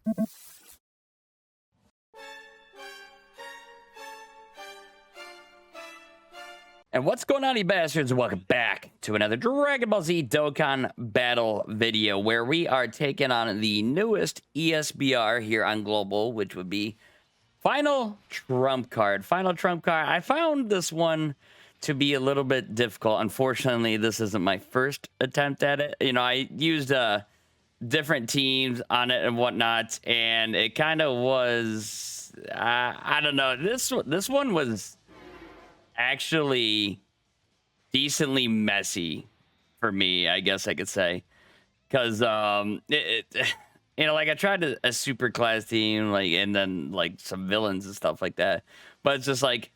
And what's going on, you bastards? Welcome back to another Dragon Ball Z Dokkan battle video where we are taking on the newest ESBR here on Global, which would be Final Trump Card. Final Trump Card. I found this one to be a little bit difficult. Unfortunately, this isn't my first attempt at it. You know, I used different teams on it and whatnot, and it kind of was, I don't know. This one was actually decently messy for me, I guess I could say, because you know, like I tried a super class team, like, and then like some villains and stuff like that, but it's just like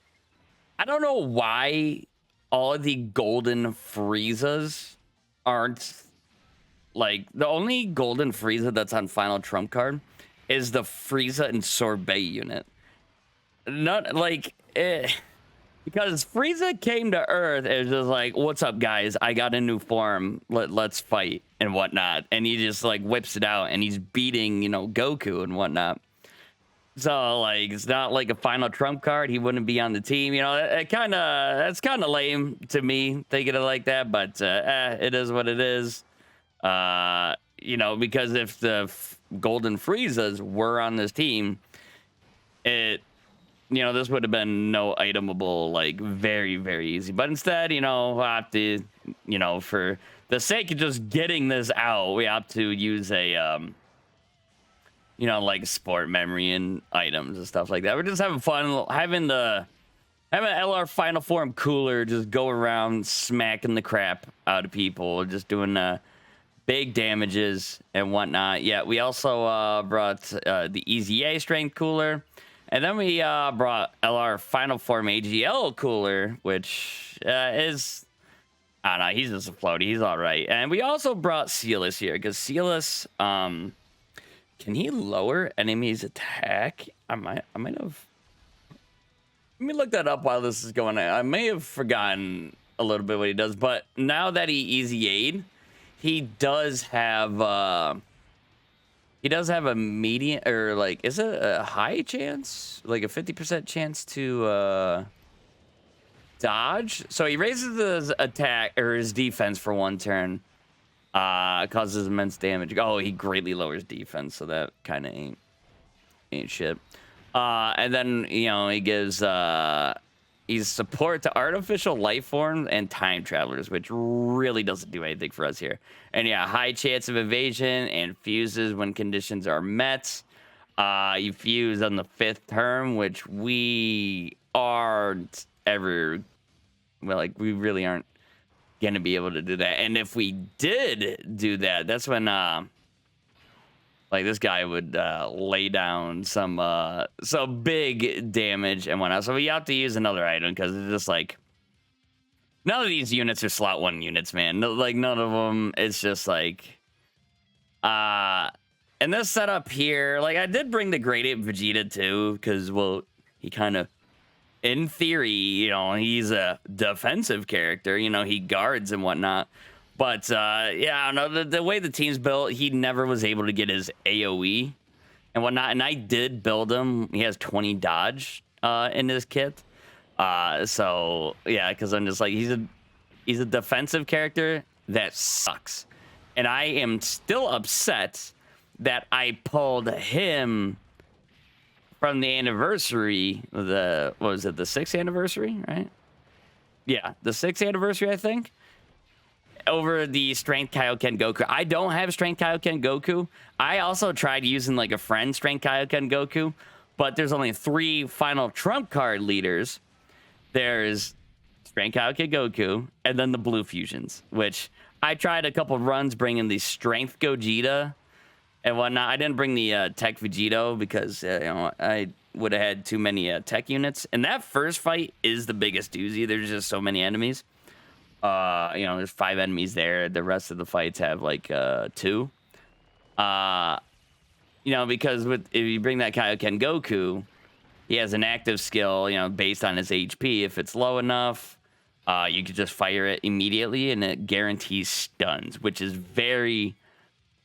I don't know why all of the golden Friezas aren't, like, the only golden Frieza that's on Final Trump Card is the Frieza and Sorbet unit. Not like because Frieza came to Earth, it was just like, what's up, guys? I got a new form. Let's fight and whatnot. And he just, like, whips it out, and he's beating, you know, Goku and whatnot. So, like, it's not like a Final Trump Card. He wouldn't be on the team. You know, that's kind of lame to me, thinking it like that. But it is what it is. You know, because if the Golden Friezas were on this team, you know, this would have been no itemable, like, very, very easy. But instead, you know, I have to, you know, for the sake of just getting this out, we have to use a, you know, like sport memory and items and stuff like that. We're just having fun, having LR Final Form cooler, just go around smacking the crap out of people, just doing big damages and whatnot. Yeah, we also brought the EZA Strength cooler. And then we brought LR Final Form AGL cooler, which is, I don't know, he's just a floaty. He's all right. And we also brought Sealus here, because Sealus, can he lower enemies' attack? I might have. Let me look that up while this is going on. I may have forgotten a little bit what he does, but now that he easy aid, he does have a median, or like, is it a high chance, like a 50% chance to dodge? So he raises his attack or his defense for one turn, causes immense damage. Oh, he greatly lowers defense, so that kind of ain't shit. And then, you know, he gives he's support to artificial life forms and time travelers, which really doesn't do anything for us here. And yeah, high chance of evasion and fuses when conditions are met. You fuse on the 5th term, which we aren't ever, well, like, we really aren't gonna be able to do that. And if we did do that, that's when like, this guy would lay down some big damage and whatnot. So we have to use another item, because it's just like, none of these units are slot 1 units, man. No, like, none of them. It's just like, and this setup here, like, I did bring the Great Ape Vegeta too, because, well, he kind of, in theory, you know, he's a defensive character. You know, he guards and whatnot. But, yeah, I don't know, the way the team's built, he never was able to get his AoE and whatnot. And I did build him. He has 20 dodge in his kit. So, yeah, because I'm just like, he's a defensive character that sucks. And I am still upset that I pulled him from the anniversary, what was it, the 6th anniversary, right? Yeah, the 6th anniversary, I think, over the Strength Kaioken Goku. I don't have Strength Kaioken Goku. I also tried using, like, a friend Strength Kaioken Goku, but there's only 3 Final Trump Card leaders. There's Strength Kaioken Goku, and then the Blue Fusions, which I tried a couple runs bringing the Strength Gogeta and whatnot. I didn't bring the Tech Vegito because, you know, I would have had too many tech units. And that first fight is the biggest doozy. There's just so many enemies. You know, there's 5 enemies there. The rest of the fights have like 2. You know, because if you bring that Kaioken Goku, he has an active skill, you know, based on his HP. If it's low enough, you could just fire it immediately, and it guarantees stuns, which is very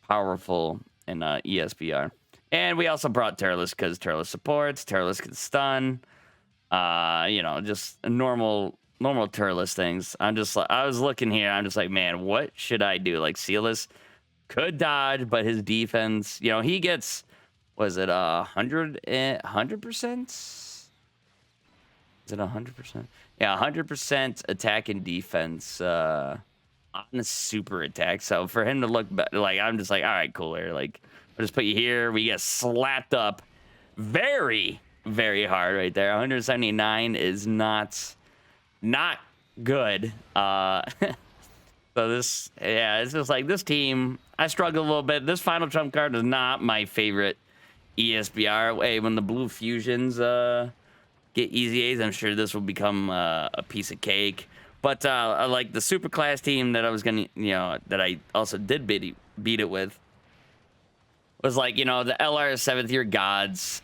powerful in ESBR. And we also brought Turles because Turles supports, Turles can stun. You know, just normal Turles things. I'm just like, I was looking here, I'm just like, man, what should I do? Like, Sealess could dodge, but his defense, you know, he gets, was it 100%? Is it 100%? Yeah, 100% attack and defense on a super attack. So for him to look like, I'm just like, all right, cooler. Like, I'll just put you here. We get slapped up very, very hard right there. 179 is not good. So this, yeah, it's just like this team, I struggle a little bit. This final trump card is not my favorite ESBR. Hey, when the blue fusions get easy A's, I'm sure this will become a piece of cake. But I like the super class team that I was gonna, you know, that I also did beat it with, was like, you know, the LR 7th year gods.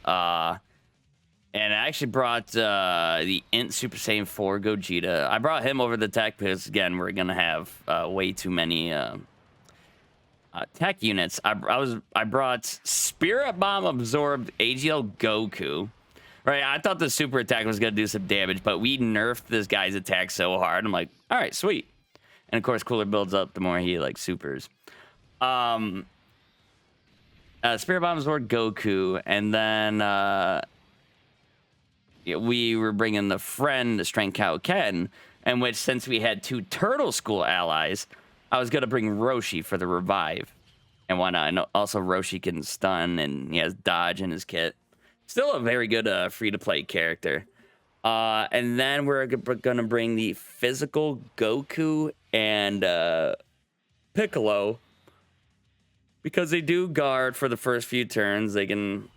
And I actually brought the Int Super Saiyan 4 Gogeta. I brought him over the tech because, again, we're going to have way too many tech units. I brought Spirit Bomb Absorbed AGL Goku. Right, I thought the super attack was going to do some damage, but we nerfed this guy's attack so hard. I'm like, all right, sweet. And, of course, cooler builds up the more he, like, supers. Spirit Bomb Absorbed Goku, and then... we were bringing the friend, the Strength Cow Ken, in which, since we had 2 Turtle School allies, I was going to bring Roshi for the revive. And why not? And also, Roshi can stun, and he has dodge in his kit. Still a very good free-to-play character. And then we're going to bring the physical Goku and Piccolo, because they do guard for the first few turns. They can...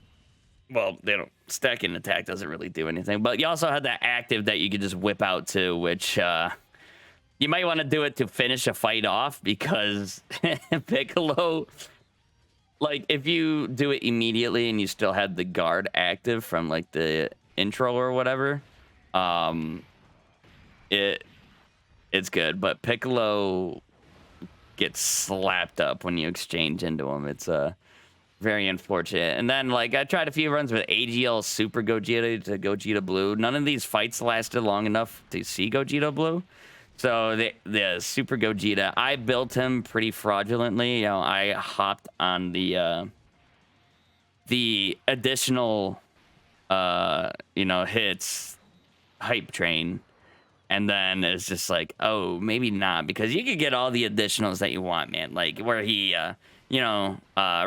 Well, they don't. Stacking attack doesn't really do anything. But you also have that active that you could just whip out to, which you might want to do it to finish a fight off, because Piccolo, like, if you do it immediately and you still have the guard active from, like, the intro or whatever, it's good. But Piccolo gets slapped up when you exchange into him. It's very unfortunate. And then, like, I tried a few runs with AGL Super Gogeta to Gogeta Blue. None of these fights lasted long enough to see Gogeta Blue. So the Super Gogeta, I built him pretty fraudulently. You know, I hopped on the additional, you know, hits hype train. And then it's just like, oh, maybe not, because you could get all the additionals that you want, man. Like, where he... you know,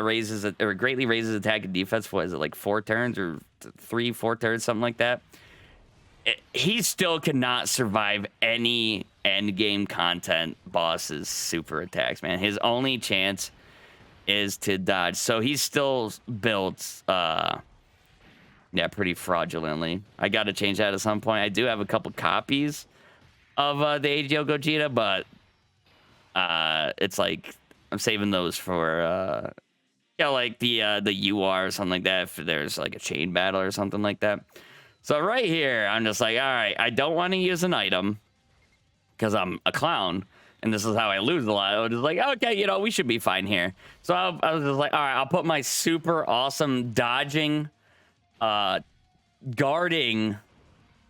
raises it, or greatly raises attack and defense. What is it, like 4 turns or 3-4 turns, something like that? He still cannot survive any end game content boss's super attacks, man. His only chance is to dodge. So he's still built, yeah, pretty fraudulently. I got to change that at some point. I do have a couple copies of the AGL Gogeta, but it's like, I'm saving those for, yeah, like the UR or something like that, if there's like a chain battle or something like that. So right here, I'm just like, all right, I don't want to use an item because I'm a clown, and this is how I lose a lot. I was just like, okay, you know, we should be fine here. So I was just like, all right, I'll put my super awesome dodging, guarding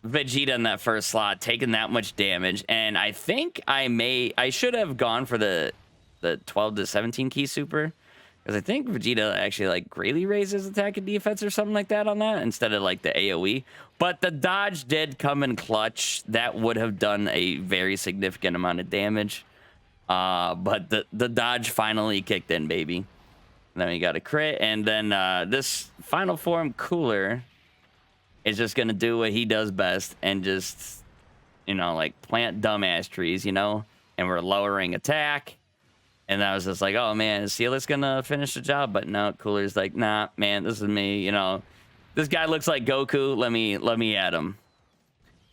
Vegeta in that first slot, taking that much damage, and I think I should have gone for the 12 to 17 key super, because I think Vegeta actually, like, greatly raises attack and defense or something like that on that, instead of, like, the AoE. But the dodge did come in clutch. That would have done a very significant amount of damage. But the dodge finally kicked in, baby. And then we got a crit, and then this final form cooler is just gonna do what he does best and just, you know, like, plant dumbass trees, you know? And we're lowering attack. And I was just like, oh, man, is Sealess gonna finish the job? But no, Cooler's like, nah, man, this is me. You know, this guy looks like Goku. Let me add him.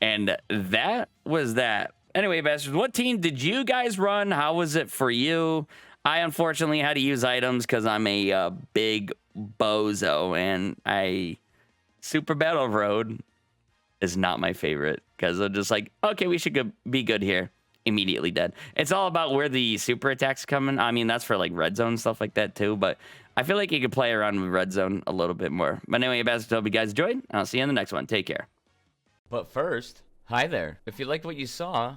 And that was that. Anyway, bastards, what team did you guys run? How was it for you? I unfortunately had to use items because I'm a big bozo, and Super Battle Road is not my favorite, because I'm just like, okay, we should be good here. immediately dead. It's all about where the super attacks come in. I mean, that's for like red zone stuff like that too, but I feel like you could play around with red zone a little bit more. But anyway, I hope you guys enjoyed, and I'll see you in the next one. Take care. But first, hi there. If you liked what you saw,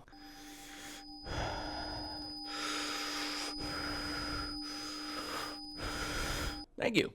thank you.